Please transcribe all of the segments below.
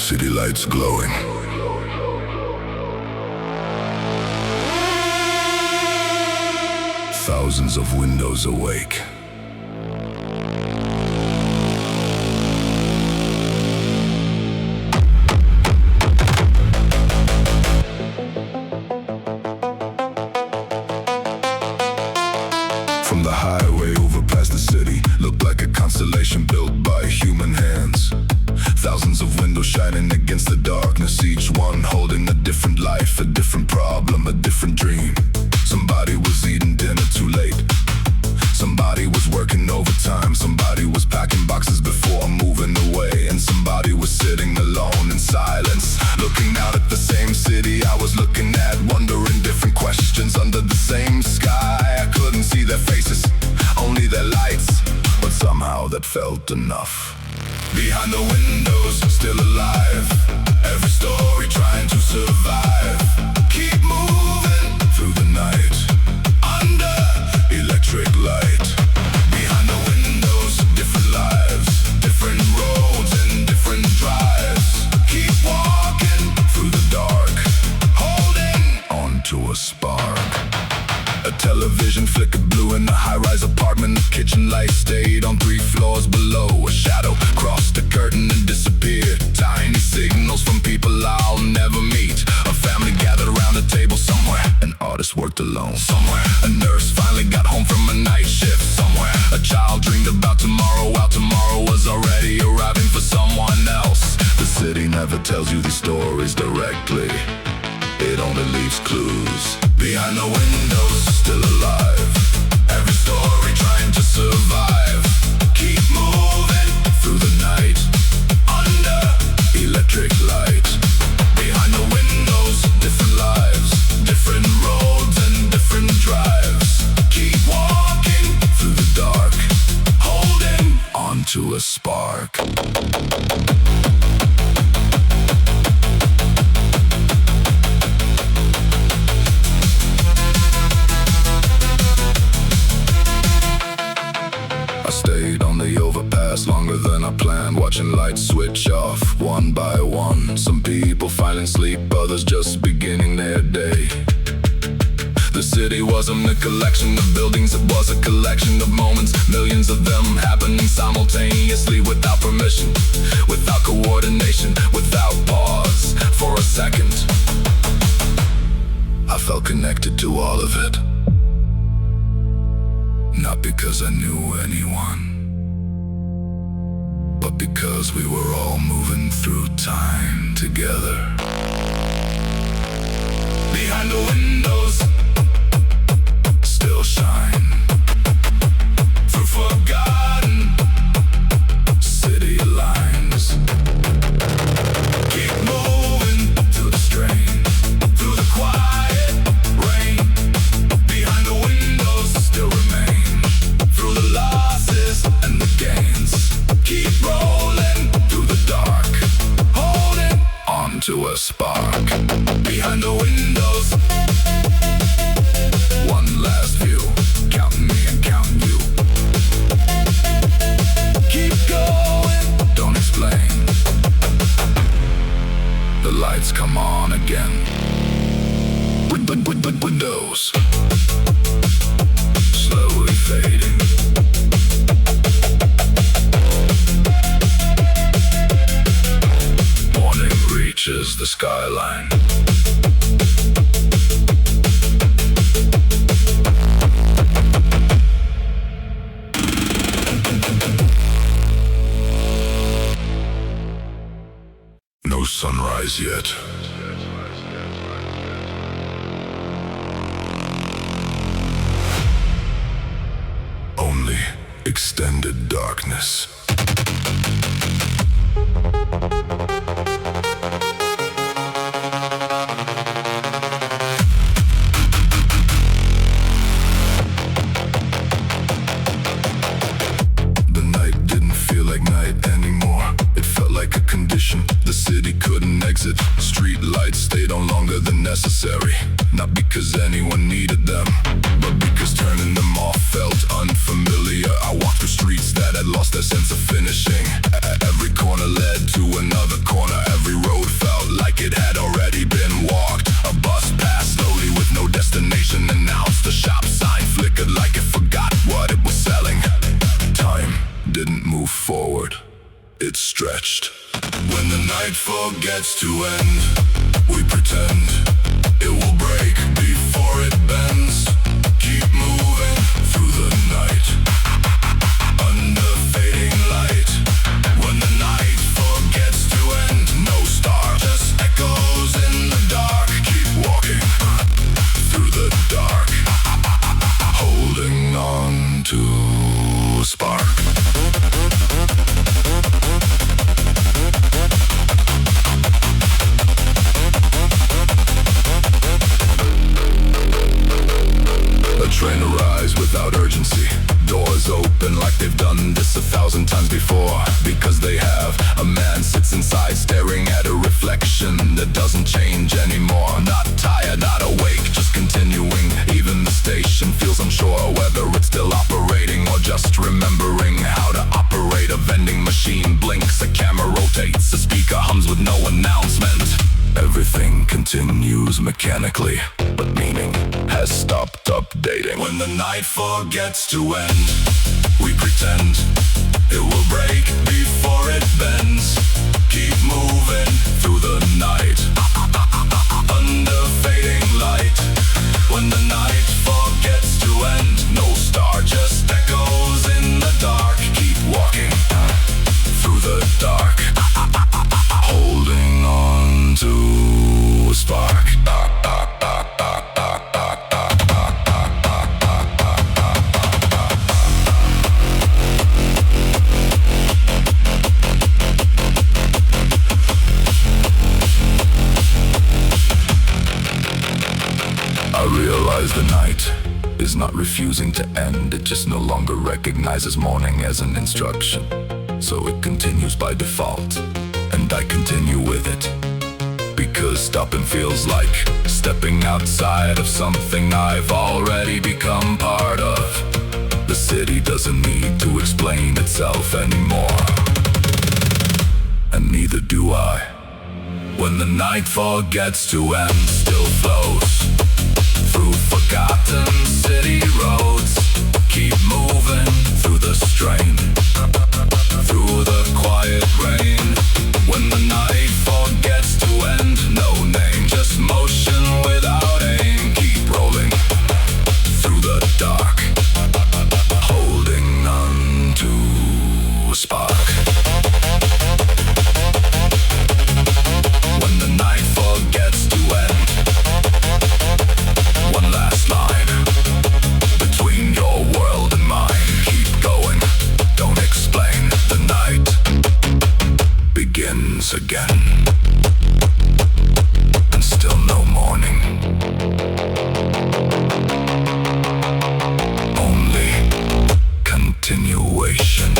city lights glowing. Thousands of windows awake. From the highway over past the city, looked like a constellation built by human hands. Thousands of windows shining against the darkness, each one holding a different life, a different problem, a different dream. Somebody was eating dinner too late. Somebody was working overtime. Somebody was packing boxes before moving away. And somebody was sitting alone in silence, looking out at the same city I was looking at, wondering different questions under the same sky. I couldn't see their faces, only their lights, but somehow that felt enough. Behind the windows, still alive, every story trying to survive. Keep moving through the night, under electric light. Behind the windows, different lives, different roads and different drives. Keep walking through the dark, holding on to a spark. A television flickered blue in a high-rise apartment. The kitchen light stayed on 3 floors below. A shadow crossed the curtain and disappeared. Tiny signals from people I'll never meet. A family gathered around a table somewhere. An artist worked alone somewhere. A nurse finally got home from a night shift somewhere. A child dreamed about tomorrow while tomorrow was already arriving for someone else. The city never tells you these stories directly, it only leaves clues. Behind the windows, still alive, every story trying to survive. Keep moving through the night, under electric light. Behind the windows, different lives, different roads and different drives. Keep walking through the dark, holding on to a spark. Longer than I planned, watching lights switch off one by one. Some people finding sleep, others just beginning their day. The city wasn't a collection of buildings, it was a collection of moments. Millions of them happening simultaneously, without permission, without coordination, without pause for a second. I felt connected to all of it, not because I knew anyone, but because we were all moving through time together. Behind the windows, still shine through forgotten city lines. Keep moving through the strain, through the quiet rain. Behind the windows still remain, through the losses and the gains. Keep rolling through the dark, holding on to a spark. Behind the windows, one last view, counting me and counting you. Keep going, don't explain. The lights come on again. Windows slowly fading. Reaches the skyline. No sunrise yet. Only extended darkness. The city couldn't exit. Street lights stayed on longer than necessary, not because anyone needed them, but because turning them off felt unfamiliar. I walked through streets that had lost their sense of finishing. Every corner led to another corner, every move forward. It's stretched. When the night forgets to end, we pretend it will break before it bends. Keep moving through the night, under fading light. When the night forgets to end, no star, just echoes in the dark. Keep walking through the dark, holding on to a spark. A train arrives without urgency. Doors open like they've done this 1,000 times before. Because they have. A man sits inside staring at a reflection that doesn't change anymore. Not tired, not awake, just continuing. Even the station feels unsure whether it's still operating or just remembering how to operate. A vending machine blinks, a camera rotates, a speaker hums with no announcement. Everything continues mechanically, but meaning has stopped updating. When the night forgets to end, we pretend it will break before it bends. Keep moving through the night, under fading light. When the night forgets to end, no star, just echoes in the dark. Keep walking through the dark, holding on to a spark. I realize the night is not refusing to end. It just no longer recognizes morning as an instruction. So it continues by default, and I continue with it. Because stopping feels like stepping outside of something I've already become part of. The city doesn't need to explain itself anymore, and neither do I. When the night forgets to end, still flows through forgotten city roads. Keep moving through the strain, through the quiet rain. When the night forgets to end, no name, just motion without aim. Keep rolling through the dark, holding on to a spark. When the night forgets to end, one last line between your world and mine. Keep going, don't explain. The night begins again, and still no morning. Only continuation.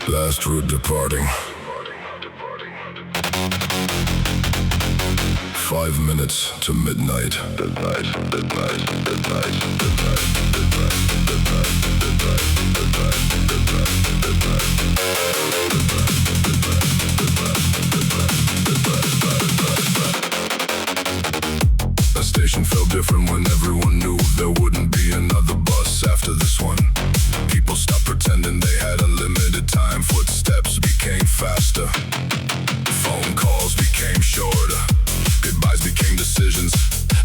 Last route departing. 5 minutes to midnight. The station felt different when everyone knew there wouldn't be another bus after this one. People stopped pretending they had unlimited time. Footsteps became faster, phone calls became shorter, goodbyes became decisions.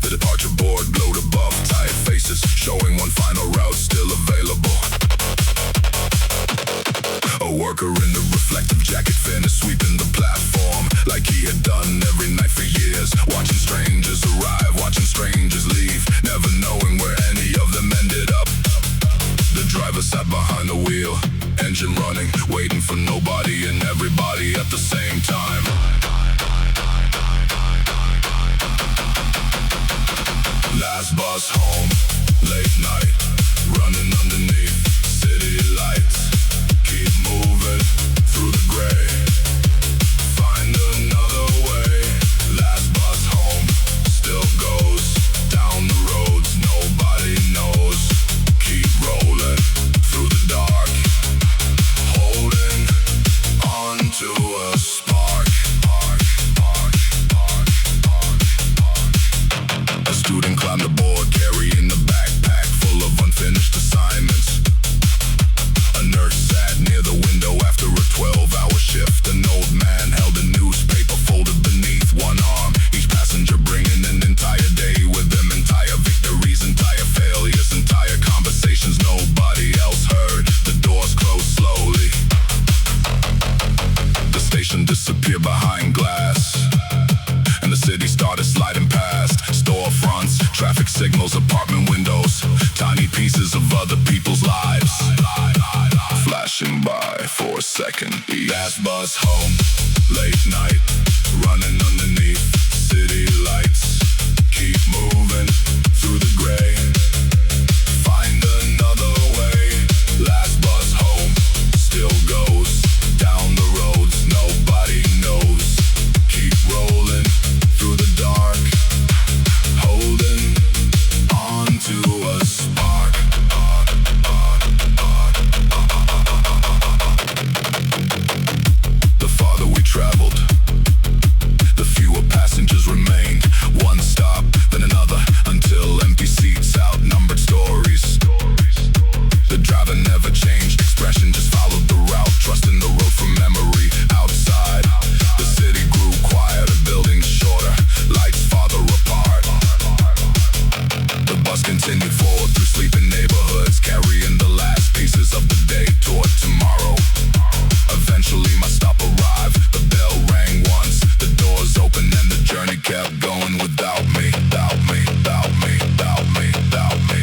The departure board glowed above, tired faces showing one final route still available. A worker in the reflective jacket finished sweeping the platform like he had done every night for years. Watching strangers arrive, watching strangers leave, never knowing where any of them ended up. The driver sat behind the wheel, engine running, waiting for nobody and everybody at the same time. Last bus home, late night, running underneath city lights. Keep moving through the gray, find another way. Last bus home, still goes down the roads nobody knows. Keep rolling through the dark, holding signals, apartment windows, tiny pieces of other people's lives, flashing by for a second each. Last bus home, late night, running underneath city lights. Keep moving through the gray, find another way. Last bus home still goes down the roads nobody knows. Keep rolling through the dark, holding on to a spark. The farther we traveled, the fewer passengers remained. One stop, then another, until empty seats outnumbered stories. The driver never changed expression, just followed the route, trusting the road from memory. Outside, the city grew quieter, buildings shorter, lights farther apart. The bus continued forward through sleeping neighborhoods, carrying the last pieces of the day toward tomorrow. Eventually my stop arrived, the bell rang once, the doors opened and the journey kept going without me, without me, without me, without me, without me.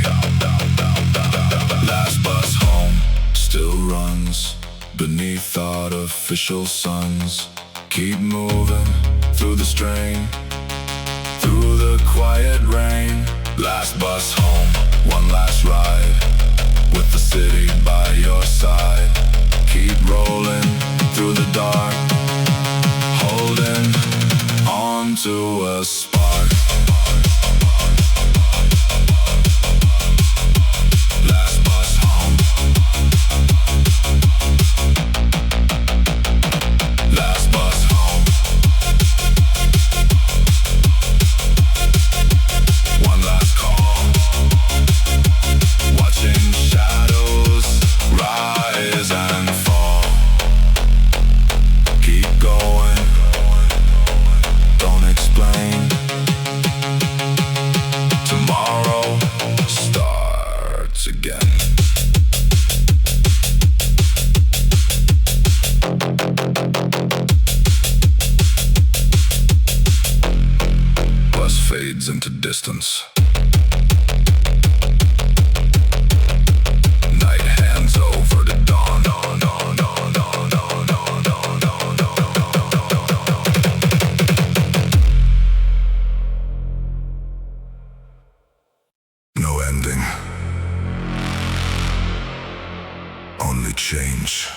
Last bus home still runs beneath artificial suns. Keep moving through the strain, through the quiet rain. Last bus home, one last ride, with the city by your side. Keep rolling through the dark, holding on to a spark. Last bus home. Last bus home. One last call, watching shadows rise and fall. Keep going, don't explain. Tomorrow starts again. Bus fades into distance. Night hands over to dawn. No ending, only change.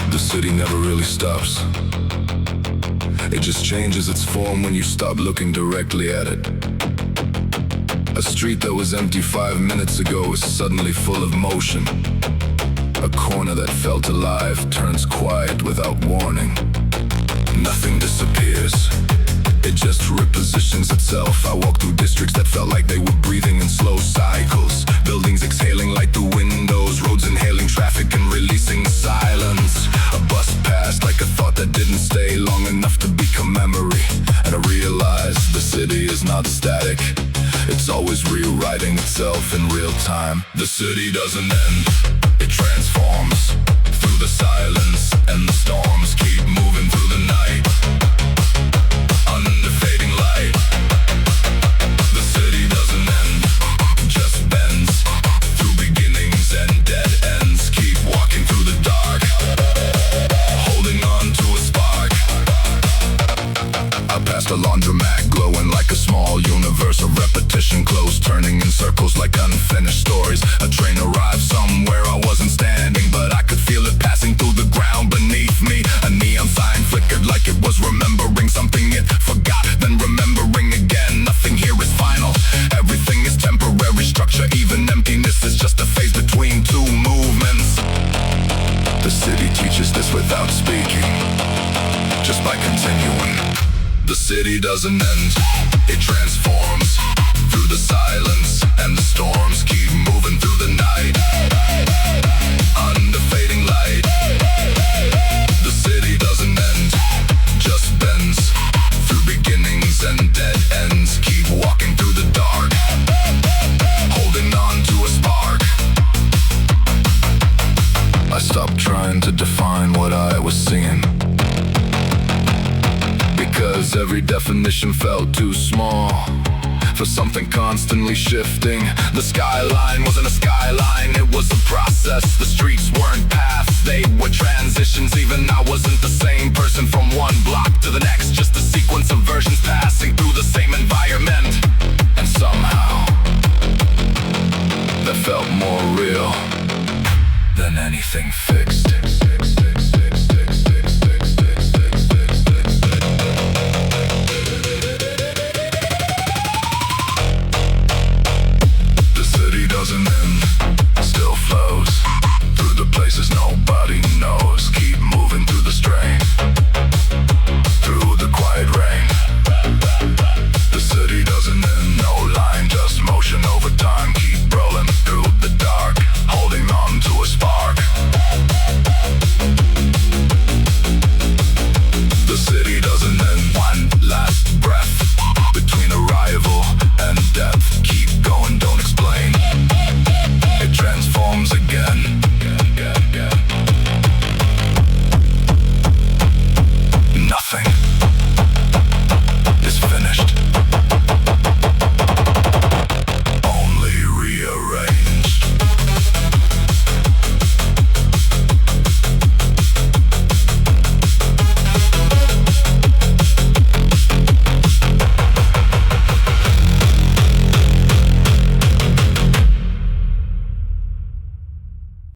The city never really stops. It just changes its form when you stop looking directly at it. A street that was empty 5 minutes ago is suddenly full of motion. A corner that felt alive turns quiet without warning. Nothing disappears, it just repositions itself. I walk through districts that felt like they were breathing in slow cycles. Buildings exhaling light through windows, roads inhaling traffic and releasing silence. A bus passed like a thought that didn't stay long enough to become memory. And I realized the city is not static, it's always rewriting itself in real time. The city doesn't end, it transforms through the silence and the storms. Keep moving through the night, under fading light. The city doesn't end, just bends through beginnings and dead ends. Keep walking through the dark, holding on to a spark. I passed a laundromat glowing like a small universe of repetition, clothes turning in circles like unfinished stories. A train arrived somewhere I wasn't standing, but I could feel it passing through the ground beneath me. A neon sign flickered like it was remembering something it forgot, then remembering again. Nothing here is final, everything is temporary structure. Even emptiness is just a phase between two movements. The city teaches this without speaking, just by continuing. The city doesn't end, it transforms through the silence and the storms. Keep moving through the night, under fading light. The city doesn't end, just bends through beginning to define what I was seeing, because every definition felt too small for something constantly shifting. The skyline wasn't a skyline, it was a process. The streets weren't paths, they were transitions. Even I wasn't the same person from one block to the next, just a sequence of versions passing through the same environment. And somehow that felt more real than anything fixed.